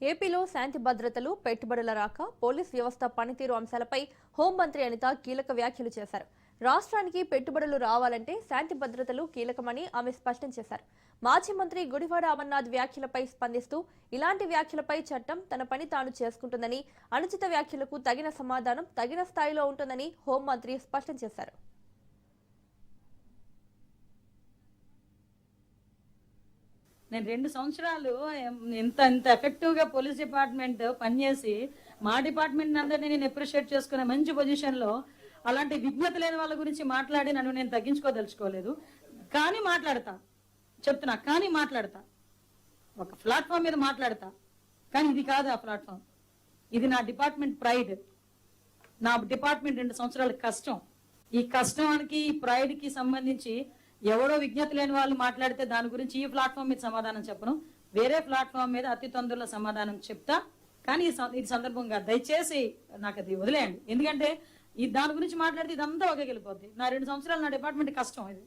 ఏపీలో శాంతి భద్రతలు, పెట్టుబడుల రాక, పోలీస్ వ్యవస్థ పనితీరు అంశాలపై హోంమంత్రి అనిత కీలక వ్యాఖ్యలు చేశారు. రాష్ట్రానికి పెట్టుబడులు రావాలంటే శాంతి భద్రతలు కీలకమని ఆమె స్పష్టం చేశారు. మాజీ మంత్రి గుడివాడ అమర్నాథ్ వ్యాఖ్యలపై స్పందిస్తూ ఇలాంటి వ్యాఖ్యలపై చట్టం తన పని తాను చేసుకుంటుందని, అనుచిత వ్యాఖ్యలకు తగిన సమాధానం తగిన స్థాయిలో ఉంటుందని హోంమంత్రి స్పష్టం చేశారు. నేను 2 సంవత్సరాలు ఇంత ఎఫెక్టివ్గా పోలీస్ డిపార్ట్మెంట్ పనిచేసి మా డిపార్ట్మెంట్ అందరినీ నేను అప్రిషియేట్ చేసుకునే మంచి పొజిషన్లో అలాంటి విజ్ఞత లేని వాళ్ళ గురించి మాట్లాడి నన్ను నేను తగ్గించుకోదలుచుకోలేదు. కానీ మాట్లాడతా ఒక ప్లాట్ఫామ్ మీద మాట్లాడతా. కానీ ఇది కాదు ఆ ప్లాట్ఫామ్. ఇది నా డిపార్ట్మెంట్ ప్రైడ్, నా డిపార్ట్మెంట్ 2 సంవత్సరాల కష్టం. ఈ కష్టానికి ఈ ప్రైడ్కి సంబంధించి ఎవడో విజ్ఞత లేని వాళ్ళు మాట్లాడితే దాని గురించి ఈ ప్లాట్ఫామ్ మీద సమాధానం చెప్పను, వేరే ప్లాట్ఫామ్ మీద అతి తొందరలో సమాధానం చెప్తా. కానీ ఈ సందర్భంగా దయచేసి నాకు అది వదిలేయండి. ఎందుకంటే దాని గురించి మాట్లాడితే ఇదంతా ఒకే వెళ్ళిపోద్ది. నా 2 సంవత్సరాలు నా డిపార్ట్మెంట్ కష్టం ఇది.